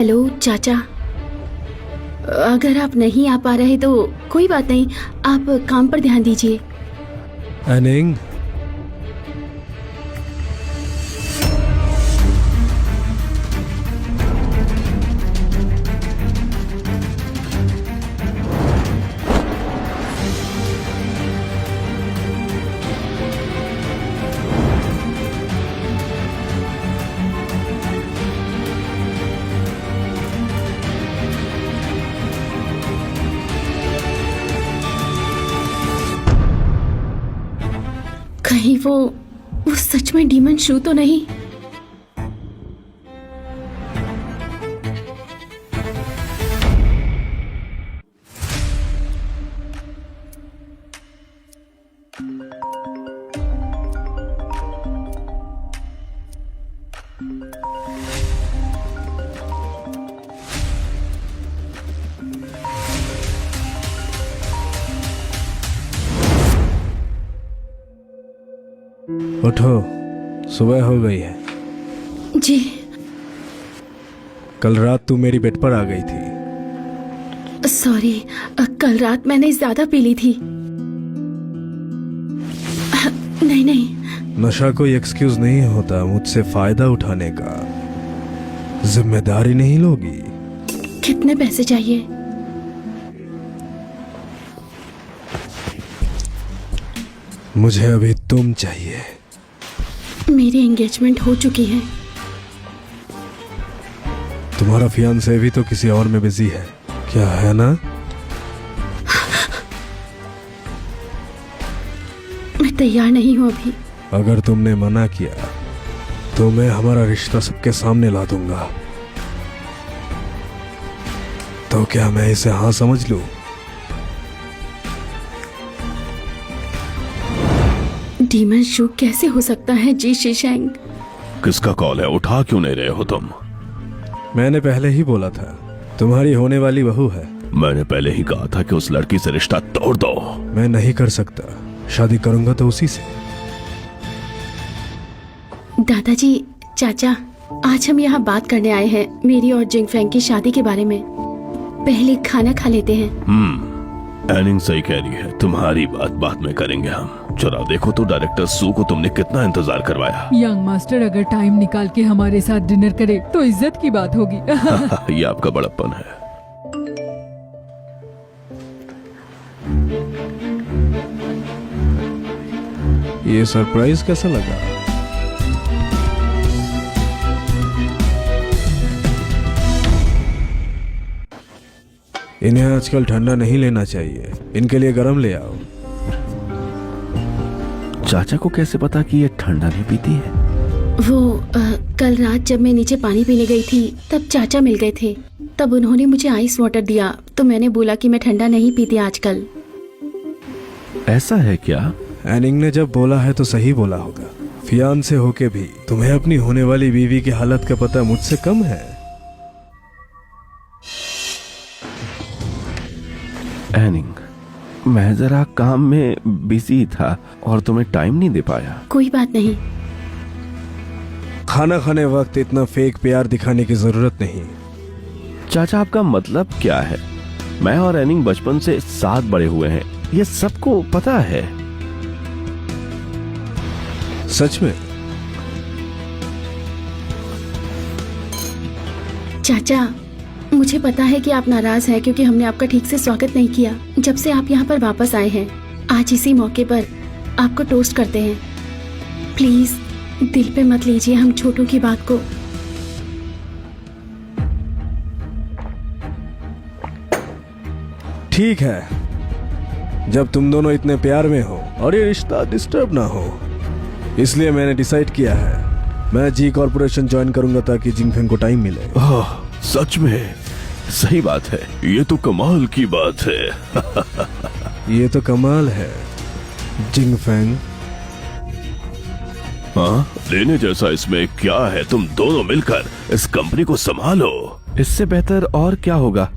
Hello चाचा, अगर आप नहीं आ पा रहे तो कोई बात नहीं, आप काम पर ध्यान दीजिए। एनिंग, कहीं वो सच में डीमन शू तो नहीं? उठो, सुबह हो गई है। जी। कल रात तू मेरी बेड पर आ गई थी। सॉरी, कल रात मैंने ज्यादा पी ली थी। नहीं नहीं। नशा कोई एक्सक्यूज नहीं होता मुझसे फायदा उठाने का। जिम्मेदारी नहीं लोगी? कितने पैसे चाहिए? मुझे अभी तुम चाहिए। मेरी एंगेजमेंट हो चुकी है। तुम्हारा फियांसे भी तो किसी और में बिजी है, क्या है ना? मैं तैयार नहीं हूं अभी। अगर तुमने मना किया तो मैं हमारा रिश्ता सबके सामने ला दूंगा। तो क्या मैं इसे हाँ समझ लूं? डीमन शू कैसे हो सकता है जी शीशेंग? किसका कॉल है? उठा क्यों नहीं रहे हो तुम? मैंने पहले ही बोला था, तुम्हारी होने वाली बहू है। मैंने पहले ही कहा था कि उस लड़की से रिश्ता तोड़ दो। मैं नहीं कर सकता, शादी करूंगा तो उसी से। दादाजी, चाचा, आज हम यहाँ बात करने आए हैं मेरी और जिंगफेंग की शादी के बारे में। पहले खाना खा लेते हैं। एनिंग सही कह रही है, तुम्हारी बात बाद में करेंगे हम। जरा देखो तो डायरेक्टर सू को तुमने कितना इंतजार करवाया। यंग मास्टर अगर टाइम निकाल के हमारे साथ डिनर करे तो इज्जत की बात होगी। ये आपका बड़प्पन है। ये सरप्राइज कैसा लगा? इन्हें आजकल ठंडा नहीं लेना चाहिए, इनके लिए गर्म ले आओ। चाचा को कैसे पता कि ये ठंडा नहीं पीती है? वो कल रात जब मैं नीचे पानी पीने गई थी तब चाचा मिल गए थे। तब उन्होंने मुझे आइस वाटर दिया तो मैंने बोला कि मैं ठंडा नहीं पीती आजकल। ऐसा है क्या? एनिंग ने जब बोला है तो सही बोला होगा। फियांसे होके भी तुम्हें अपनी होने वाली बीवी की हालत का पता मुझसे कम है। एनिंग, मैं जरा काम में बिजी था और तुम्हें टाइम नहीं दे पाया। कोई बात नहीं। खाना खाने वक्त इतना फेक प्यार दिखाने की जरूरत नहीं। चाचा, आपका मतलब क्या है? मैं और एनिंग बचपन से साथ बड़े हुए हैं, ये सबको पता है। सच में? चाचा, मुझे पता है कि आप नाराज हैं क्योंकि हमने आपका ठीक से स्वागत नहीं किया जब से आप यहाँ पर वापस आए हैं। आज इसी मौके पर आपको टोस्ट करते हैं। प्लीज दिल पे मत लीजिए हम छोटों की बात को। ठीक है, जब तुम दोनों इतने प्यार में हो और ये रिश्ता डिस्टर्ब ना हो, इसलिए मैंने डिसाइड किया है मैं जी कॉर्पोरेशन ज्वाइन करूंगा ताकि जिंगफेंग को टाइम मिले। सच में? सही बात है, ये तो कमाल की बात है। ये तो कमाल है जिंगफेंग। हाँ, लेने जैसा इसमें क्या है? तुम दोनों मिलकर इस कंपनी को संभालो। इससे बेहतर और क्या होगा?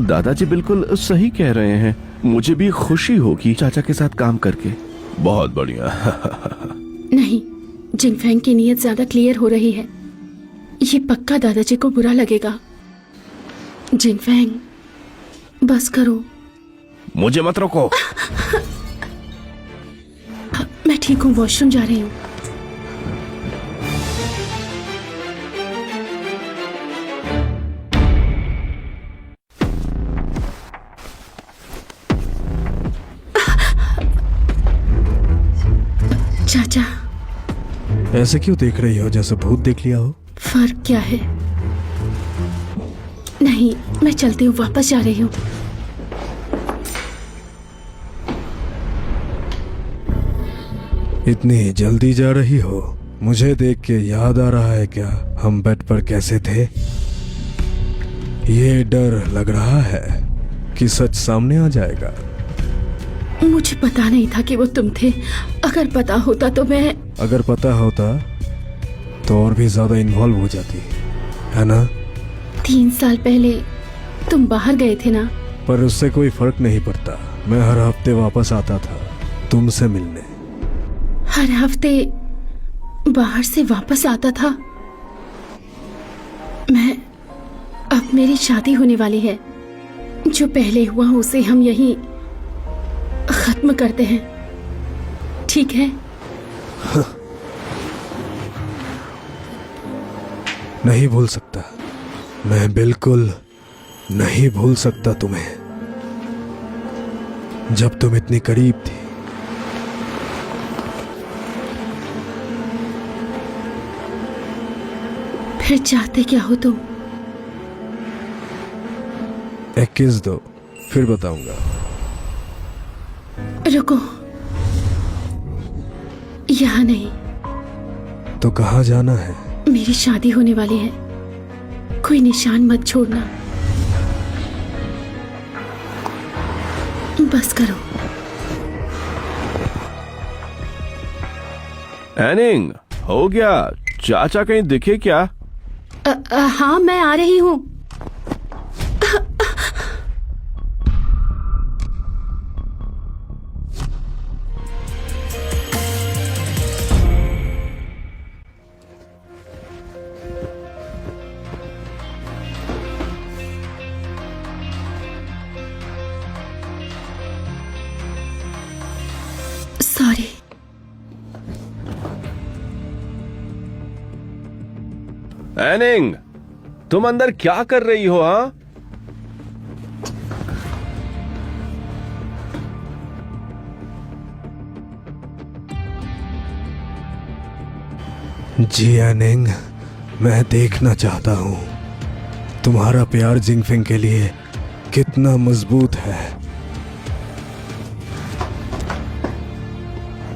दादाजी बिल्कुल सही कह रहे हैं। मुझे भी खुशी होगी चाचा के साथ काम करके। बहुत बढ़िया। नहीं, जिंगफेंग की नीयत ज्यादा क्लियर हो रही है। ये पक्का दादाजी को बुरा लगेगा। जिनफेंग, बस करो। मुझे मत रोको। मैं ठीक हूँ, वॉशरूम जा रही हूँ। चाचा, ऐसे क्यों देख रही हो, जैसे भूत देख लिया हो? फर्क क्या है? नहीं, मैं चलती हूँ, वापस जा रही हूँ। इतनी जल्दी जा रही हो? मुझे देख के याद आ रहा है क्या हम बेड पर कैसे थे? ये डर लग रहा है कि सच सामने आ जाएगा। मुझे पता नहीं था कि वो तुम थे। अगर पता होता तो मैं... अगर पता होता तो और भी ज्यादा इन्वॉल्व हो जाती, है ना? 3 साल पहले तुम बाहर गए थे ना? पर उससे कोई फर्क नहीं पड़ता। मैं हर हफ्ते वापस आता था तुमसे मिलने। हर हफ्ते बाहर से वापस आता था? अब मेरी शादी होने वाली है। जो पहले हुआ उसे हम यहीं खत्म करते हैं, ठीक है? नहीं भूल सकता, मैं बिल्कुल नहीं भूल सकता तुम्हें। जब तुम इतनी करीब थी। फिर चाहते क्या हो तुम? एक किस दो, फिर बताऊंगा। रुको, यहाँ नहीं। तो कहाँ जाना है? मेरी शादी होने वाली है, कोई निशान मत छोड़ना। बस करो। एनिंग, हो गया? चाचा कहीं दिखे क्या? हाँ, मैं आ रही हूँ। सॉरी। एनिंग, तुम अंदर क्या कर रही हो? हाँ, जी एनिंग, मैं देखना चाहता हूँ तुम्हारा प्यार जिंगफिंग के लिए कितना मजबूत है।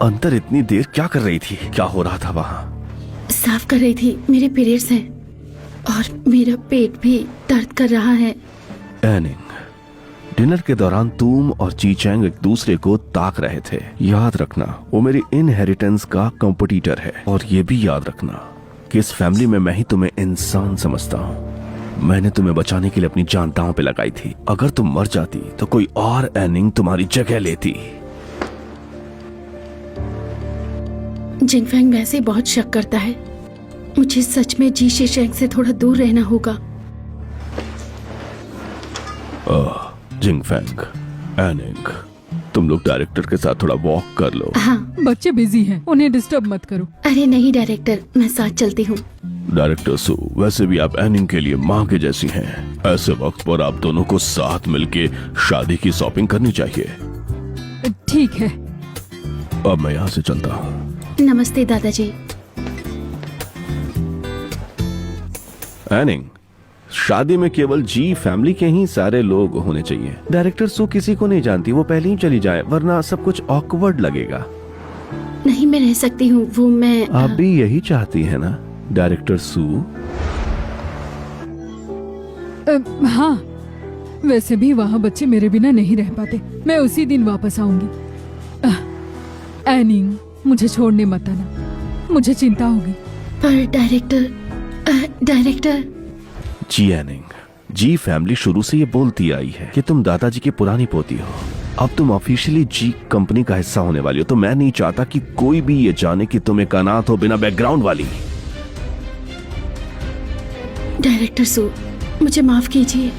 अंदर इतनी देर क्या कर रही थी? क्या हो रहा था वहां? साफ कर रही थी। मेरे पीरियड्स हैं और मेरा पेट भी दर्द कर रहा है। एनिंग, डिनर के दौरान तुम और ची चैंग एक दूसरे को ताक रहे थे। याद रखना, वो मेरी इनहेरिटेंस का कॉम्पिटिटर है। और ये भी याद रखना कि इस फैमिली में मैं ही तुम्हें इंसान समझता हूँ। मैंने तुम्हें बचाने के लिए अपनी जान दांव पे लगाई थी। अगर तुम मर जाती तो कोई और एनिंग तुम्हारी जगह लेती। जिनफेंग वैसे बहुत शक करता है। मुझे सच में जी शेशेंग से थोड़ा दूर रहना होगा। जिंगफेंग, एनिंग, तुम लोग डायरेक्टर के साथ थोड़ा वॉक कर लो। हाँ। बच्चे बिजी हैं, उन्हें डिस्टर्ब मत करो। अरे नहीं डायरेक्टर, मैं साथ चलती हूँ। डायरेक्टर सू, वैसे भी आप एनिंग के लिए माँ के जैसी हैं। ऐसे वक्त पर आप दोनों को साथ मिलके शादी की शॉपिंग करनी चाहिए। ठीक है। अब मैं यहाँ से चलता हूँ। नमस्ते दादाजी। एनिंग, शादी में केवल जी फैमिली के ही सारे लोग होने चाहिए। डायरेक्टर सू किसी को नहीं जानती, वो पहले ही चली जाए, वरना सब कुछ ऑकवर्ड लगेगा। नहीं, मैं रह सकती हूँ। वो मैं आप भी यही चाहती है ना डायरेक्टर सू? हाँ, वैसे भी वहाँ बच्चे मेरे बिना नहीं रह पाते। मैं उसी दिन वापस आऊंगी। एनिंग, मुझे छोड़ने मत आना, मुझे चिंता होगी। पर डायरेक्टर जी एनिंग, जी फैमिली शुरू से ये बोलती आई है कि तुम दादाजी की पुरानी पोती हो। अब तुम ऑफिशियली जी कंपनी का हिस्सा होने वाली हो, तो मैं नहीं चाहता कि कोई भी ये जाने कि तुम एक अनाथ हो बिना बैकग्राउंड वाली। डायरेक्टर सू, मुझे माफ कीजिए।